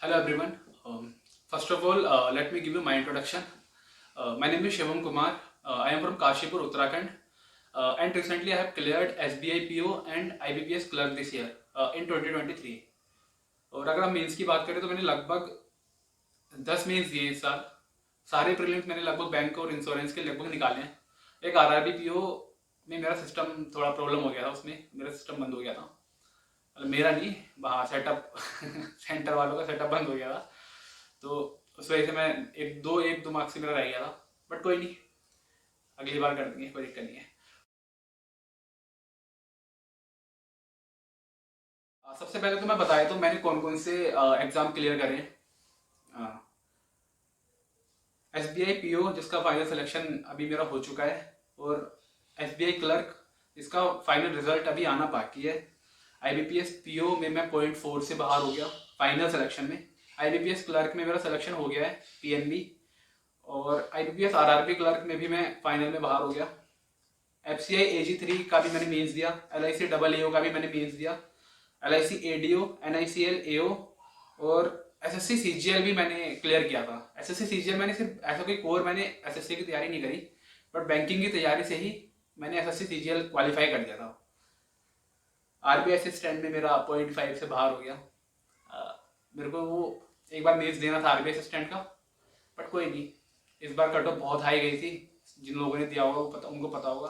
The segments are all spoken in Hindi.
Hello everyone. First of all, let me give you my introduction. My name is Shivam Kumar. I am from Kashipur, Uttarakhand, and recently I have cleared SBI PO and IBPS clerk this year in 2023. और अगर हम मेंस की बात करें तो मैंने लगभग 10 मेंस दिए इस साल। सारे प्रीलिम्स मैंने लगभग बैंक और इंश्योरेंस के लगभग निकाले हैं। एक आरआरबी पीओ में मेरा सिस्टम थोड़ा प्रॉब्लम हो गया था, उसमें मेरा सिस्टम बंद हो गया था। मतलब मेरा नहीं, वहाँ सेटअप सेंटर वालों का सेटअप बंद हो गया था, तो उस वजह से मैं एक दो मार्क्स से मेरा रह गया था। बट कोई नहीं, अगली बार कर देंगे, कोई दिक्कत नहीं है। सबसे पहले तो मैं बताया तो मैंने कौन कौन से एग्जाम क्लियर करे। S B I P O जिसका फाइनल सिलेक्शन अभी मेरा हो चुका है, और एस बी आई क्लर्क जिसका फाइनल रिजल्ट अभी आना बाकी है। I B P S P O में मैं 0.4 से बाहर हो गया फाइनल सिलेक्शन में। आई बी पी एस क्लर्क में मेरा सिलेक्शन हो गया है पी एन बी, और I B P S R R B clerk में भी मैं फाइनल में बाहर हो गया। एफ सी आई ए जी 3 का भी मैंने मेंस दिया, L I C double A ओ का भी मैंने मेंस दिया, L I C A D O, N I C L A O, और S S C C G L भी मैंने क्लियर किया था। S S C C G L मैंने सिर्फ ऐसा कोई कोर मैंने एस एस सी की तैयारी नहीं करी, बट बैंकिंग की तैयारी से ही मैंने S S C C G L qualify कर दिया था। आर बी आई असिस्टेंट में मेरा 0.5 से बाहर हो गया। मेरे को वो एक बार मेंस देना था आर बी आई असिस्टेंट का, बट कोई नहीं। इस बार कट ऑफ बहुत हाई गई थी, जिन लोगों ने दिया होगा वो उनको पता होगा।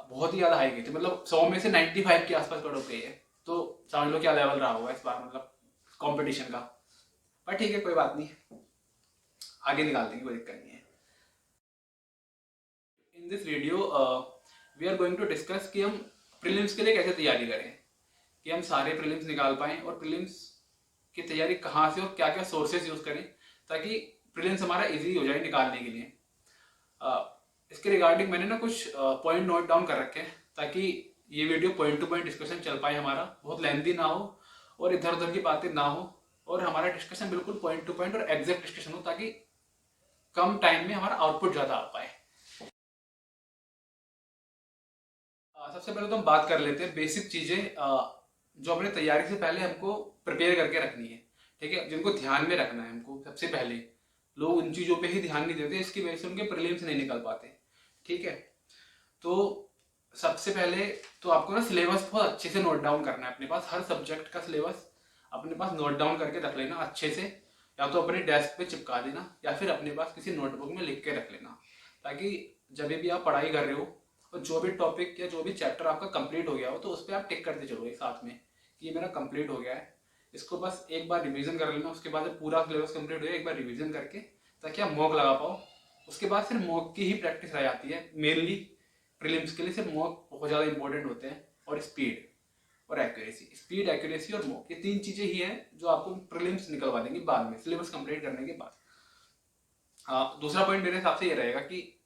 बहुत ही ज़्यादा हाई गई थी, मतलब 100 में से 95 के आसपास कट ऑफ गई है। तो समझ लो क्या लेवल रहा होगा इस बार, मतलब कंपटीशन का। पर ठीक है, कोई बात नहीं, आगे निकाल देंगे, कोई दिक्कत नहीं है। In this video we are going to discuss कि हम प्रीलिम्स के लिए कैसे तैयारी करें, कि हम सारे प्रीलिम्स निकाल पाएँ, और प्रीलिम्स की तैयारी कहाँ से और क्या क्या सोर्सेज यूज़ करें ताकि प्रीलिम्स हमारा इजी हो जाए निकालने के लिए। इसके रिगार्डिंग मैंने ना कुछ पॉइंट नोट डाउन कर रखे हैं, ताकि ये video point two point discussion चल पाए, हमारा बहुत लेंथी ना हो और इधर उधर की बातें ना हो, और हमारा डिस्कशन बिल्कुल पॉइंट टू पॉइंट और एग्जैक्ट डिस्कशन हो, ताकि कम टाइम में हमारा आउटपुट ज़्यादा आ पाए। सबसे पहले तो हम बात कर लेते हैं बेसिक चीज़ें जो अपने तैयारी से पहले हमको प्रिपेयर करके रखनी है। ठीक है, जिनको ध्यान में रखना है हमको सबसे पहले। लोग उन चीज़ों पे ही ध्यान नहीं देते, इसकी वजह से उनके प्रीलिम्स नहीं निकल पाते। ठीक है, तो सबसे पहले तो आपको ना सिलेबस बहुत अच्छे से नोट डाउन करना है अपने पास। हर सब्जेक्ट का सिलेबस अपने पास नोट डाउन करके रख लेना अच्छे से, या तो अपने डेस्क पे चिपका देना या फिर अपने पास किसी नोटबुक में लिख के रख लेना, ताकि जब भी आप पढ़ाई कर रहे हो और जो भी टॉपिक या जो भी चैप्टर आपका कंप्लीट हो गया हो, तो उस पर आप टिक करते चलो एक साथ में कि ये मेरा कंप्लीट हो गया है। इसको बस एक बार रिवीजन कर लेना, उसके बाद जब पूरा सिलेबस कंप्लीट हो गया एक बार रिवीजन करके, ताकि आप मॉक लगा पाओ। उसके बाद सिर्फ मॉक की ही प्रैक्टिस रह जाती है। मेनली प्रीलिम्स के लिए सिर्फ मॉक बहुत ज़्यादा इंपॉर्टेंट होते हैं, और स्पीड और एक्यूरेसी। स्पीड, एक्यूरेसी और मॉक, ये तीन चीज़ें ही हैं जो आपको प्रीलिम्स निकलवा देंगी बाद में, सिलेबस कंप्लीट करने के बाद। हाँ, दूसरा पॉइंट मेरे हिसाब से ये रहेगा कि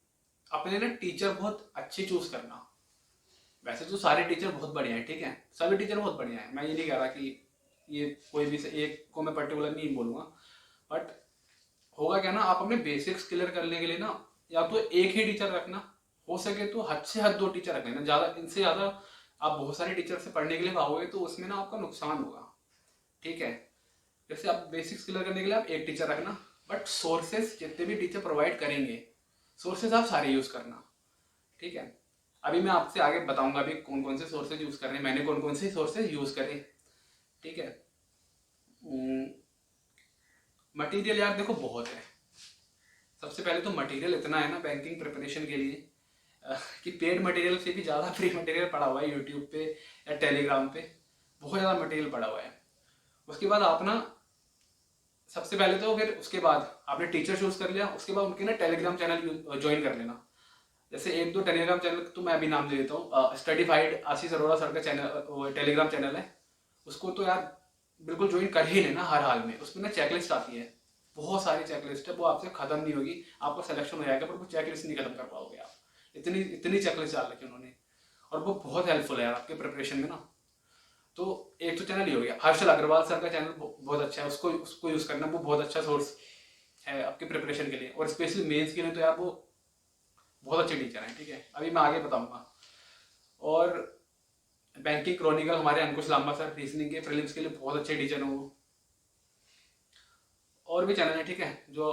अपने ना टीचर बहुत अच्छे चूज करना। वैसे तो सारे टीचर बहुत बढ़िया हैं, ठीक है, सभी टीचर बहुत बढ़िया हैं, मैं ये नहीं कह रहा कि ये कोई भी एक को मैं पर्टिकुलर नहीं बोलूँगा। बट होगा क्या ना, आप अपने बेसिक्स क्लियर करने के लिए ना या तो एक ही टीचर रखना, हो सके तो हद से हद 2 टीचर रख लेना। ज़्यादा, इनसे ज़्यादा आप बहुत सारे टीचर से पढ़ने के लिए भागोगे तो उसमें ना आपका नुकसान होगा। ठीक है, जैसे आप बेसिक्स क्लियर करने के लिए आप एक टीचर रखना, बट सोर्सेज जितने भी टीचर प्रोवाइड करेंगे, सोर्सेज आप सारे यूज़ करना। ठीक है, अभी मैं आपसे आगे बताऊंगा अभी कौन कौन से सोर्सेज यूज़ कर रहे हैं, मैंने कौन कौन से सोर्सेज यूज़ करे। ठीक है, मटेरियल यार देखो बहुत है। सबसे पहले तो मटेरियल इतना है ना बैंकिंग प्रिपरेशन के लिए कि पेड मटेरियल से भी ज़्यादा फ्री मटेरियल पड़ा हुआ है यूट्यूब पे या टेलीग्राम पे। बहुत ज़्यादा मटेरियल पड़ा हुआ है। उसके बाद आप ना, सबसे पहले तो फिर उसके बाद आपने टीचर चूज कर लिया, उसके बाद उनके ना टेलीग्राम चैनल ज्वाइन कर लेना। जैसे एक दो टेलीग्राम चैनल तो मैं अभी नाम दे देता हूँ। स्टडीफाइड आशीष अरोड़ा सर का चैनल, टेलीग्राम चैनल है, उसको तो यार बिल्कुल ज्वाइन कर ही लेना हर हाल में। उसमें ना चेकलिस्ट आती है, बहुत सारी चेकलिस्ट है, वो आपसे खत्म नहीं होगी। आपका सिलेक्शन हो जाएगा, पर वो चेकलिस्ट नहीं खत्म कर पाओगे आप। इतनी इतनी चेकलिस्ट डाल रखी उन्होंने, और वो बहुत हेल्पफुल है यार आपके प्रिपरेशन में ना। तो एक तो चैनल ही हो गया। हर्षल अग्रवाल सर का चैनल बहुत अच्छा है, उसको उसको यूज़ करना, वो बहुत अच्छा सोर्स है आपके प्रिपरेशन के लिए, और स्पेशली मेंस के लिए तो यार वो बहुत अच्छे टीचर हैं। ठीक है, अभी मैं आगे बताऊंगा। और बैंकिंग क्रॉनिकल हमारे अंकुश लांबा सर, रीजनिंग के प्रीलिम्स के लिए बहुत अच्छे टीचर हैं वो। और भी चैनल है, ठीक है, जो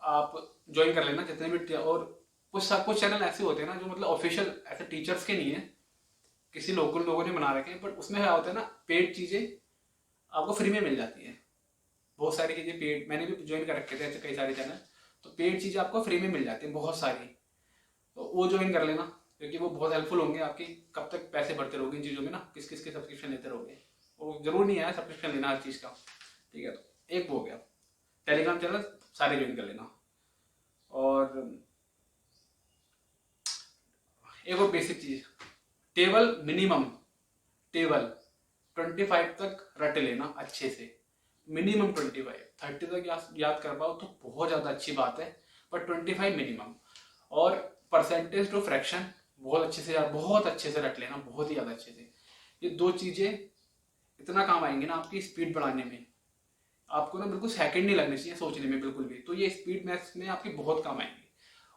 आप ज्वाइन कर लेना जितने भी। और कुछ चैनल ऐसे होते हैं ना जो मतलब ऑफिशियल ऐसे टीचर्स के नहीं है, किसी लोकल लोगों ने बना रखे हैं, बट उसमें क्या होता है ना, पेड चीज़ें आपको फ्री में मिल जाती है। बहुत सारी चीज़ें पेड, मैंने भी ज्वाइन कर रखे थे ऐसे कई सारे चैनल, तो पेड चीज़ें आपको फ्री में मिल जाती है बहुत सारी, तो वो ज्वाइन कर लेना, क्योंकि वो बहुत हेल्पफुल होंगे आपकी। कब तक पैसे भरते रहोगे इन चीज़ों में ना, किस किस के सब्सक्रिप्शन लेते रहोगे, वो जरूर नहीं है सब्सक्रिप्शन लेना हर चीज़ का, ठीक है। तो एक वो हो गया, टेलीग्राम चैनल सारे ज्वाइन कर लेना। और एक और बेसिक चीज़, टेबल मिनिमम, टेबल 25 तक रट लेना अच्छे से, मिनिमम 25, 30 तक याद कर पाओ तो बहुत ज़्यादा अच्छी बात है, पर 25 मिनिमम। और परसेंटेज टू फ्रैक्शन बहुत अच्छे से यार, बहुत अच्छे से रट लेना, बहुत ही ज़्यादा अच्छे से। ये दो चीज़ें इतना काम आएंगे ना आपकी स्पीड बढ़ाने में, आपको ना बिल्कुल सेकंड नहीं लगने चाहिए सोचने में बिल्कुल भी, तो ये स्पीड मैथ्स में आपकी बहुत काम आएंगे।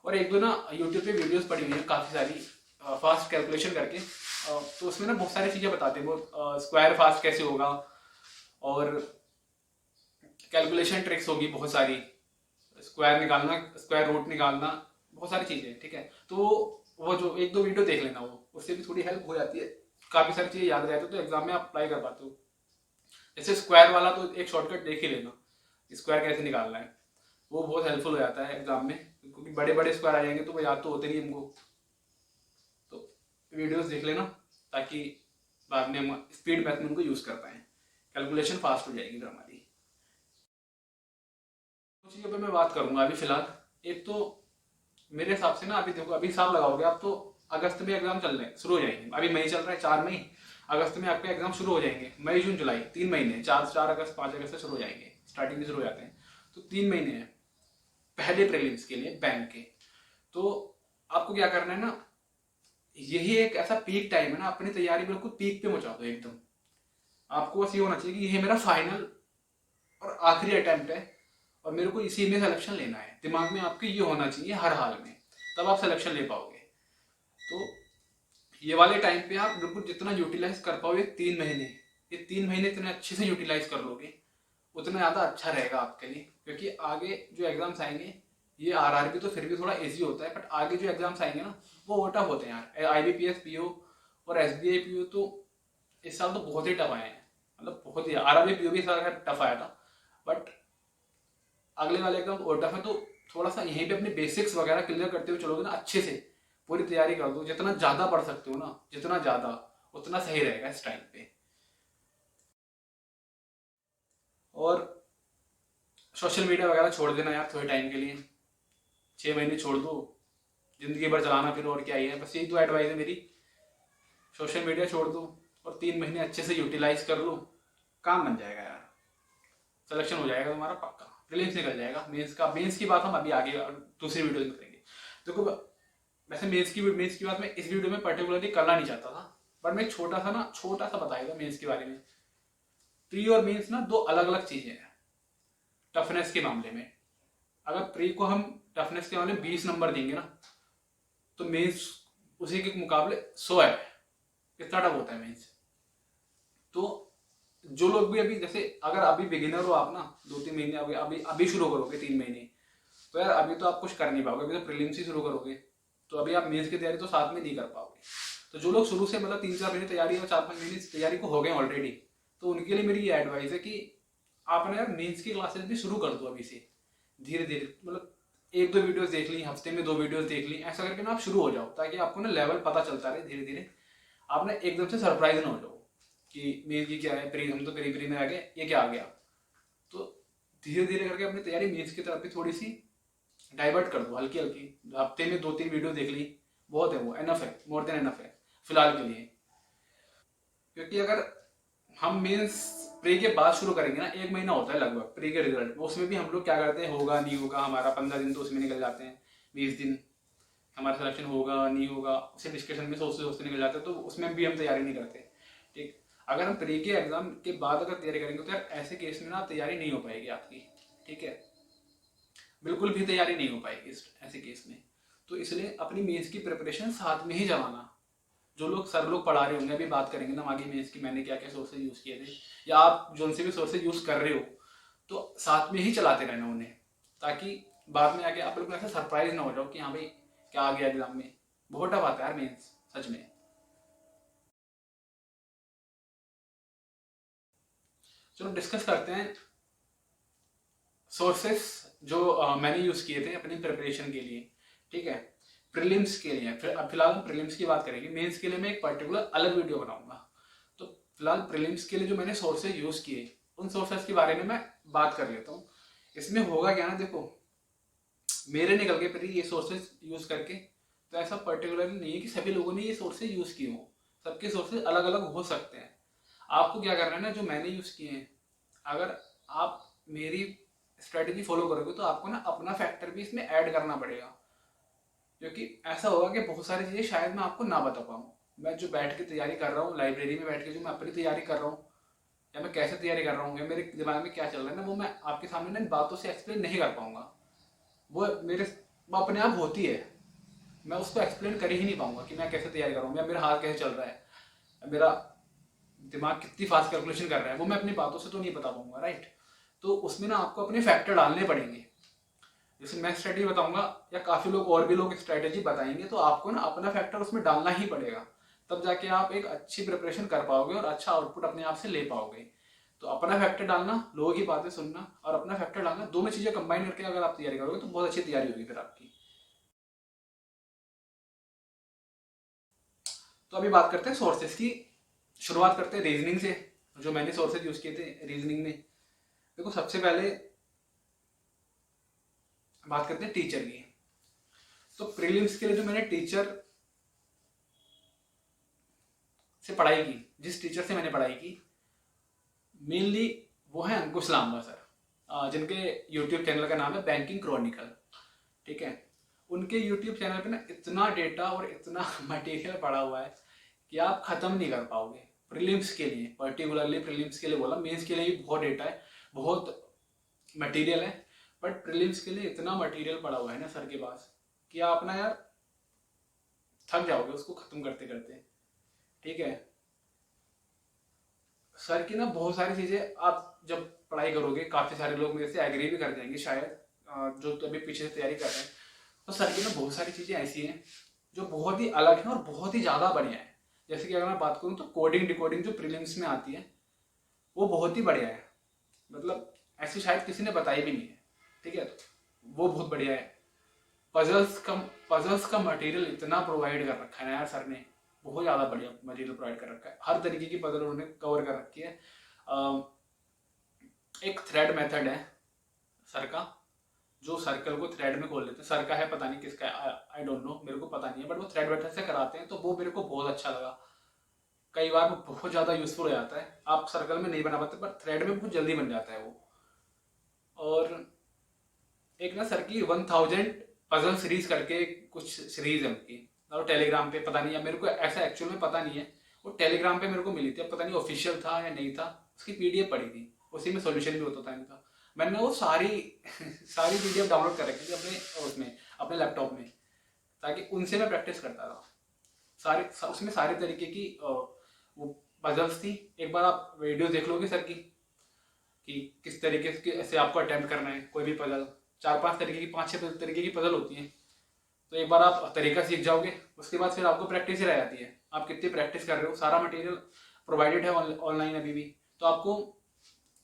और एक दो ना यूट्यूब पे वीडियोस पड़ी हुई हैं काफ़ी सारी, फास्ट कैलकुलेशन करके, तो उसमें ना बहुत सारी चीज़ें बताते हैं वो, स्क्वायर फास्ट कैसे होगा, और कैलकुलेशन ट्रिक्स होगी बहुत सारी, स्क्वायर निकालना, स्क्वायर रूट निकालना, बहुत सारी चीज़ें, ठीक है। तो वो जो एक दो वीडियो देख लेना, वो उससे भी थोड़ी हेल्प हो जाती है, काफ़ी सारी चीज़ें याद रहती है, तो एग्जाम में आप अप्लाई कर पाते हो। जैसे स्क्वायर वाला तो एक शॉर्टकट देख ही लेना, स्क्वायर कैसे निकालना है, वो बहुत हेल्पफुल हो जाता है एग्जाम में, क्योंकि बड़े बड़े स्क्वायर आ जाएंगे तो वो याद तो होते नहीं हमको। तो वीडियोस देख लेना ताकि बाद में हम स्पीड मैथ में उनको यूज़ कर पाएँ, कैलकुलेशन फास्ट हो जाएगी फिर हमारी। कुछ चीज़ों पे मैं बात करूंगा अभी फिलहाल। एक तो मेरे हिसाब से ना, अभी देखो, अभी हिसाब लगाओगे आप तो अगस्त में एग्जाम चल रहे हैं, शुरू हो जाएंगे, अभी मई चल रहा है, 4 मई, अगस्त में आपके एग्जाम शुरू हो जाएंगे, मई जून जुलाई 3 महीने, 4 अगस्त 5 अगस्त से शुरू हो जाएंगे, स्टार्टिंग से शुरू हो जाते हैं, तो 3 महीने हैं पहले प्रीलिम्स के लिए बैंक के। तो आपको क्या करना है ना, यही एक ऐसा पीक टाइम है ना, अपनी तैयारी बिल्कुल पीक पे पहुंचा दो एकदम। आपको बस ये होना चाहिए कि ये मेरा फाइनल और आखिरी अटेम्प्ट है, और मेरे को इसी में सिलेक्शन लेना है, दिमाग में आपके ये होना चाहिए हर हाल में, तब आप सिलेक्शन ले पाओगे। तो ये वाले टाइम पे आप बिल्कुल जितना यूटिलाइज कर पाओगे 3 महीने, ये 3 महीने इतने अच्छे से यूटिलाइज कर लोगे, उतना ज़्यादा अच्छा रहेगा आपके लिए, क्योंकि आगे जो एग्जाम्स आएंगे, ये आरआरबी तो फिर भी थोड़ा इजी होता है, बट आगे जो एग्जाम्स आएंगे ना वो टफ होते हैं यार। आईबीपीएस पीओ और एसबीआई पीओ तो इस साल तो बहुत ही टफ आए हैं, मतलब बहुत ही। आरआरबी पीओ भी इस साल टफ आया था, बट अगले वाले एकदम और टफ है, तो थोड़ा सा यहीं पे अपने बेसिक्स वगैरह क्लियर करते हुए चलोगे ना, अच्छे से पूरी तैयारी कर दो, जितना ज़्यादा पढ़ सकते हो ना, जितना ज़्यादा उतना सही रहेगा इस टाइम पे। और सोशल मीडिया वगैरह छोड़ देना यार थोड़े टाइम के लिए, 6 महीने छोड़ दो, जिंदगी भर चलाना फिर, और क्या ही है, बस यही तो एडवाइस है मेरी, सोशल मीडिया छोड़ दो और 3 महीने अच्छे से यूटिलाइज कर लो, काम बन जाएगा यार, सिलेक्शन हो जाएगा तुम्हारा पक्का, प्रीलिम्स निकल जाएगा। मेंस की बात हम अभी आगे दूसरी वीडियो में करेंगे। देखो वैसे मेंस की बात मैं इस वीडियो में पर्टिकुलरली करना नहीं चाहता था, पर मैं छोटा सा बताएगा मेंस के बारे में। प्री और मेंस ना दो अलग अलग चीजें हैं टफनेस के मामले में। अगर प्री को हम टफनेस के मामले में 20 नंबर देंगे ना, तो मेंस उसी के मुकाबले 100 है, कितना टफ होता है मेंस। तो जो लोग भी अभी, जैसे अगर अभी बिगिनर हो आप ना, 2-3 महीने अभी अभी शुरू करोगे 3 महीने, तो यार अभी तो आप कुछ कर नहीं पाओगे, अभी तो प्रीलिम्स ही शुरू करोगे, तो अभी आप मेंस की तैयारी तो साथ में नहीं कर पाओगे। तो जो लोग शुरू से मतलब 3-4 महीने तैयारी या 4-5 महीने तैयारी को हो गए ऑलरेडी, तो उनके लिए मेरी ये एडवाइस है कि आप ना यार मेंस की क्लासेस भी शुरू कर दो अभी से, धीरे धीरे, मतलब 1-2 वीडियोस देख ली, हफ्ते में 2 वीडियोस देख ली, ऐसा करके ना आप शुरू हो जाओ, ताकि आपको ना लेवल पता चलता रहे धीरे धीरे, आप ना एकदम से सरप्राइज ना हो जाओ कि मेंस की क्या है, प्री हम तो प्री में आ गए, ये क्या आ गया। तो धीरे धीरे करके अपनी तैयारी मेंस की तरफ भी थोड़ी सी डाइवर्ट कर दो, हल्की हल्की, हफ्ते में 2-3 वीडियो देख ली, बहुत है, वो एनफ है, मोर देन एनफ है फिलहाल के लिए। क्योंकि अगर हम मेंस प्री के बाद शुरू करेंगे ना, 1 महीना होता है लगभग प्री के रिजल्ट, उसमें भी हम लोग क्या करते हैं, होगा नहीं होगा, हमारा 15 दिन तो उसमें निकल जाते हैं, 20 दिन हमारा सिलेक्शन होगा नहीं होगा उसे डिस्कशन में सोचते सोचते निकल जाते हैं, तो उसमें भी हम तैयारी नहीं करते, ठीक। अगर हम प्री के एग्जाम के बाद अगर तैयारी करेंगे तो यार ऐसे केस में ना तैयारी नहीं हो पाएगी आपकी, ठीक है, बिल्कुल भी तैयारी नहीं हो पाएगी इस ऐसे केस में। तो इसलिए अपनी मेंस की प्रिपरेशन साथ में ही जमाना। जो लोग सर लोग पढ़ा रहे होंगे, अभी बात करेंगे ना आगे मेंस की मैंने क्या क्या सोर्सेज यूज़ किए थे, या आप जो से भी सोर्सेज यूज़ कर रहे हो, तो साथ में ही चलाते रहना उन्हें, ताकि बाद में आके आप लोग ऐसा सरप्राइज ना हो जाओ कि हाँ भाई क्या आ गया एग्जाम में। बहुत टफ आता है यार मेंस, सच में। चलो डिस्कस करते हैं सोर्सेस जो मैंने यूज किए थे अपनी प्रिपरेशन के लिए। ठीक है, प्रीलिम्स के लिए फिर अब फिलहाल हम प्रीलिम्स की बात करेंगे, मेंस के लिए मैं एक पर्टिकुलर अलग वीडियो बनाऊंगा। तो फिलहाल प्रीलिम्स के लिए जो मैंने सोर्सेज यूज किए उन सोर्सेज के बारे में मैं बात कर लेता हूँ। इसमें होगा क्या ना, देखो मेरे निकल के फिर ये सोर्सेज यूज करके, तो ऐसा पर्टिकुलरली नहीं है कि सभी लोगों ने ये सोर्सेज यूज किए हों, सबके सोर्सेज अलग अलग हो सकते हैं। आपको क्या करना है ना, जो मैंने यूज किए हैं, अगर आप मेरी स्ट्रेटेजी फॉलो करोगे तो आपको ना अपना फैक्टर भी इसमें ऐड करना पड़ेगा, क्योंकि ऐसा होगा कि बहुत सारी चीज़ें शायद मैं आपको ना बता पाऊँ। मैं जो बैठ के तैयारी कर रहा हूँ लाइब्रेरी में बैठ के, जो मैं अपनी तैयारी कर रहा हूँ, या मैं कैसे तैयारी कर रहा हूँ, या मेरे दिमाग में क्या चल रहा है ना, वो मैं आपके सामने ना इन बातों से एक्सप्लेन नहीं कर पाऊंगा। वो मेरे वो अपने आप होती है, मैं उसको एक्सप्लेन कर ही नहीं पाऊंगा कि मैं कैसे तैयारी कर रहा हूँ, या मेरा हाथ कैसे चल रहा है, मेरा दिमाग कितनी फास्ट कैलकुलेशन कर रहा है, वो मैं अपनी बातों से तो नहीं बता पाऊंगा, राइट। तो उसमें ना आपको अपने फैक्टर डालने पड़ेंगे। जैसे मैं स्ट्रेटेजी बताऊंगा या काफी लोग और भी लोग स्ट्रेटेजी बताएंगे, तो आपको ना अपना फैक्टर उसमें डालना ही पड़ेगा, तब जाके आप एक अच्छी प्रिपरेशन कर पाओगे और अच्छा आउटपुट अपने आप से ले पाओगे। तो अपना फैक्टर डालना, लोगों की बातें सुनना और अपना फैक्टर डालना, दोनों चीजें कंबाइन करके अगर आप तैयारी करोगे तो बहुत अच्छी तैयारी होगी फिर आपकी। तो अभी बात करते हैं सोर्सेस की। शुरुआत करते हैं रीजनिंग से, जो मैंने सोर्सेज यूज किए थे रीजनिंग में। देखो सबसे पहले बात करते हैं टीचर की। तो प्रीलिम्स के लिए जो मैंने टीचर से पढ़ाई की, जिस टीचर से मैंने पढ़ाई की मेनली, वो है अंकुश लांबा सर, जिनके यूट्यूब चैनल का नाम है बैंकिंग क्रॉनिकल। ठीक है, उनके यूट्यूब चैनल पे ना इतना डेटा और इतना मटेरियल पड़ा हुआ है कि आप खत्म नहीं कर पाओगे। प्रीलिम्स के लिए, पर्टिकुलरली प्रीलिम्स के लिए बोला, मेंस के लिए भी बहुत डेटा है, बहुत मटेरियल है, बट प्रीलिम्स के लिए इतना मटेरियल पड़ा हुआ है ना सर के पास कि आप ना यार थक जाओगे उसको खत्म करते करते। ठीक है, सर की ना बहुत सारी चीजें आप जब पढ़ाई करोगे, काफी सारे लोग मेरे से एग्री भी कर जाएंगे शायद, जो तो अभी पीछे से तैयारी कर रहे हैं। तो सर की ना बहुत सारी चीजें ऐसी हैं जो बहुत ही अलग हैं और बहुत ही ज्यादा बढ़िया है। जैसे कि अगर मैं बात करूँ तो कोडिंग डिकोडिंग जो प्रीलिम्स में आती है वो बहुत ही बढ़िया है, मतलब ऐसी शायद किसी ने बताई भी नहीं है। ठीक है, तो वो बहुत बढ़िया है। पजल्स का मटेरियल इतना प्रोवाइड कर रखा है ना यार सर ने, बहुत ज़्यादा बढ़िया मटेरियल प्रोवाइड कर रखा है, हर तरीके की पजल उन्होंने कवर कर रखी है। एक थ्रेड मेथड है सर का, जो सर्कल को थ्रेड में खोल लेते हैं, सर का है पता नहीं किसका, आई डोंट नो, मेरे को पता नहीं है, बट वो थ्रेड मेथड से कराते हैं, तो वो मेरे को बहुत अच्छा लगा। कई बार वो बहुत ज़्यादा यूजफुल हो जाता है, आप सर्कल में नहीं बना पाते पर थ्रेड में बहुत जल्दी बन जाता है वो। और एक ना सर की 1000 पजल सीरीज करके कुछ सीरीज है उनकी, और टेलीग्राम पे पता नहीं, या मेरे को ऐसा एक्चुअल में पता नहीं है, वो टेलीग्राम पे मेरे को मिली थी, अब पता नहीं ऑफिशियल था या नहीं था। उसकी पीडीएफ पड़ी थी, उसी में सॉल्यूशन भी होता था इनका। मैंने वो सारी सारी पीडीएफ डाउनलोड कर रखी थी अपने उसमें, अपने लैपटॉप में, ताकि उनसे मैं प्रैक्टिस करता था। उसमें सारे तरीके की वो पजल्स थी। एक बार आप वीडियो देख लोगे सर की कि किस तरीके से आपको अटेम्प्ट करना है कोई भी पजल, 4-5 तरीके की, 5-6 तरीके की पजल होती है। तो एक बार आप तरीका सीख जाओगे, उसके बाद फिर आपको प्रैक्टिस ही रह जाती है, आप कितनी प्रैक्टिस कर रहे हो। सारा मटेरियल प्रोवाइडेड है ऑनलाइन अभी भी, तो आपको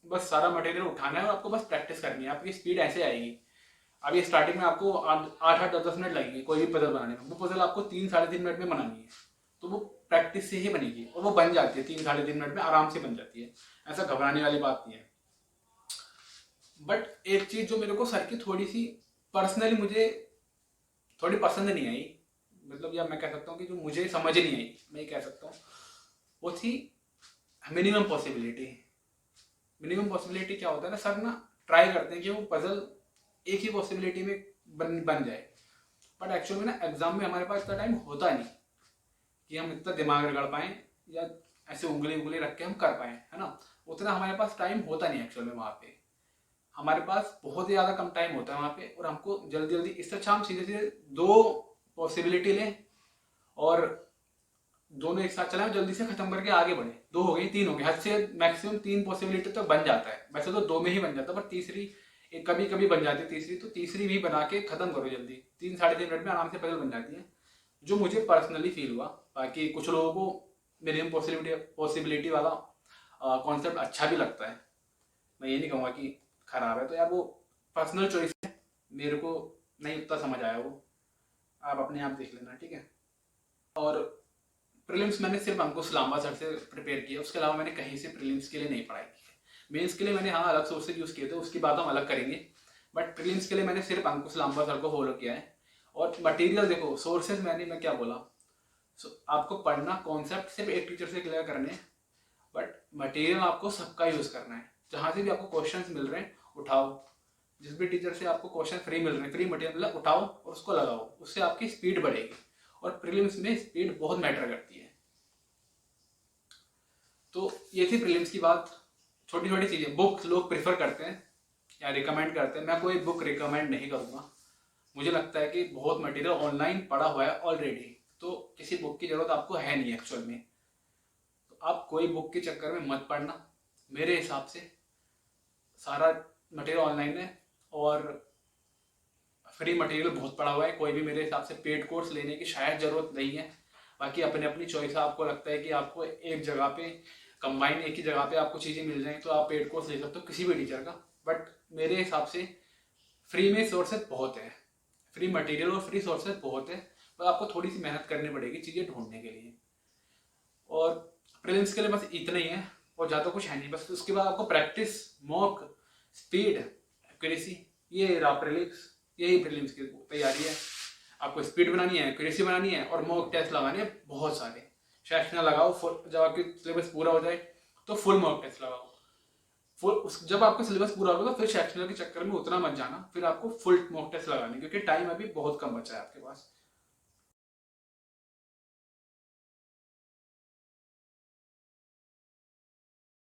बस सारा मटेरियल उठाना है और आपको बस प्रैक्टिस करनी है, आपकी स्पीड ऐसे आएगी। अभी स्टार्टिंग में आपको 8-8 10-10 मिनट लगेंगे कोई भी पजल बनाने में, वो पजल आपको 3-3.5 मिनट में बनानी है, तो वो प्रैक्टिस से ही बनेगी और वो बन जाती है 3-3.5 मिनट में, आराम से बन जाती है, ऐसा घबराने वाली बात नहीं है। बट एक चीज जो मेरे को सर की थोड़ी सी पर्सनली मुझे थोड़ी पसंद नहीं आई, मतलब या मैं कह सकता हूँ कि जो मुझे समझ नहीं आई, मैं कह सकता हूँ, वो थी मिनिमम पॉसिबिलिटी। मिनिमम पॉसिबिलिटी क्या होता है ना, सर ना ट्राई करते हैं कि वो पजल एक ही पॉसिबिलिटी में बन जाए, बट एक्चुअल में ना एग्जाम में हमारे पास इतना टाइम होता नहीं कि हम इतना दिमाग रगड़ पाए या ऐसे उंगली उंगली रख के हम कर पाए, है ना। उतना हमारे पास टाइम होता नहीं एक्चुअल में वहाँ पे, हमारे पास बहुत ही ज़्यादा कम टाइम होता है वहाँ पे, और हमको जल्दी जल्दी, इससे अच्छा हम सीधे सीधे 2 पॉसिबिलिटी लें और दोनों एक साथ चलाएं, जल्दी से खत्म करके आगे बढ़े। दो हो गई, तीन हो गई, हद से मैक्सिमम तीन पॉसिबिलिटी तो बन जाता है, वैसे तो दो में ही बन जाता है, पर तीसरी एक कभी कभी बन जाती है तीसरी, तो तीसरी भी बना के खत्म करो जल्दी, 3 साढ़े 3 मिनट में आराम से पजल बन जाती है, जो मुझे पर्सनली फील हुआ। बाकी कुछ लोगों को मिनिमम पॉसिबिलिटी वाला कॉन्सेप्ट अच्छा भी लगता है, मैं ये नहीं कहूँगा कि खराब है, तो यार वो पर्सनल चॉइस है, मेरे को नहीं उतना समझ आया वो, आप अपने आप देख लेना, ठीक है। और प्रीलिम्स मैंने सिर्फ अंकुश लांबा सर से प्रिपेयर किया, उसके अलावा मैंने कहीं से प्रीलिम्स के लिए नहीं पढ़ाई की है। मेंस के लिए मैंने हाँ अलग सोर्सेज यूज़ किए थे, उसकी बात हम अलग करेंगे, बट प्रीलिम्स के लिए मैंने सिर्फ अंकुश लांबा सर को फॉलो किया है। और मटेरियल देखो, सोर्सेज मैं क्या बोला, आपको पढ़ना कॉन्सेप्ट सिर्फ एक टीचर से क्लियर करने, बट मटेरियल आपको सबका यूज़ करना है। जहाँ से भी आपको क्वेश्चंस मिल रहे हैं उठाओ, जिस भी टीचर से आपको क्वेश्चन फ्री मिल रहे हैं, फ्री मटेरियल उठाओ और उसको लगाओ, उससे आपकी स्पीड बढ़ेगी। और प्रीलिम्स में स्पीड बहुत मैटर करती है। तो ये थी प्रीलिम्स की बात, छोटी छोटी चीज़ें। बुक लोग प्रेफर करते हैं या रिकमेंड करते हैं, मैं कोई बुक रिकमेंड नहीं करूँगा। मुझे लगता है कि बहुत मटेरियल ऑनलाइन पड़ा हुआ है ऑलरेडी, तो किसी बुक की ज़रूरत आपको है नहीं एक्चुअल में। तो आप कोई बुक के चक्कर में मत पढ़ना, मेरे हिसाब से सारा मटेरियल ऑनलाइन है और फ्री मटेरियल बहुत पड़ा हुआ है। कोई भी मेरे हिसाब से पेड कोर्स लेने की शायद ज़रूरत नहीं है। बाकी अपने अपनी चॉइस है, आपको लगता है कि आपको एक जगह पे कंबाइन, एक ही जगह पे आपको चीज़ें मिल जाएं तो आप पेड कोर्स ले सकते हो किसी भी टीचर का। बट मेरे हिसाब से फ्री में सोर्सेज बहुत है, फ्री मटेरियल और फ्री सोर्सेज बहुत है, पर आपको थोड़ी सी मेहनत करनी पड़ेगी चीज़ें ढूंढने के लिए। और प्रीलिम्स के लिए बस इतना ही है और ज़्यादा कुछ है नहीं। बस उसके बाद आपको प्रैक्टिस, मॉक, स्पीड, एक्यूरेसी, ये रहा प्रीलिम्स, यही प्रीलिम्स की तैयारी है। आपको स्पीड बनानी है, एक्यूरेसी बनानी है और मॉक टेस्ट लगाने हैं बहुत सारे। सेक्शनल लगाओ, जब आपकी सिलेबस पूरा हो जाए तो फुल मॉक टेस्ट लगाओ। जब आपका सिलेबस पूरा होगा फिर सेक्शनल के चक्कर में उतना मत जाना, फिर आपको फुल मॉक टेस्ट लगाने, क्योंकि टाइम अभी बहुत कम बचा है आपके पास।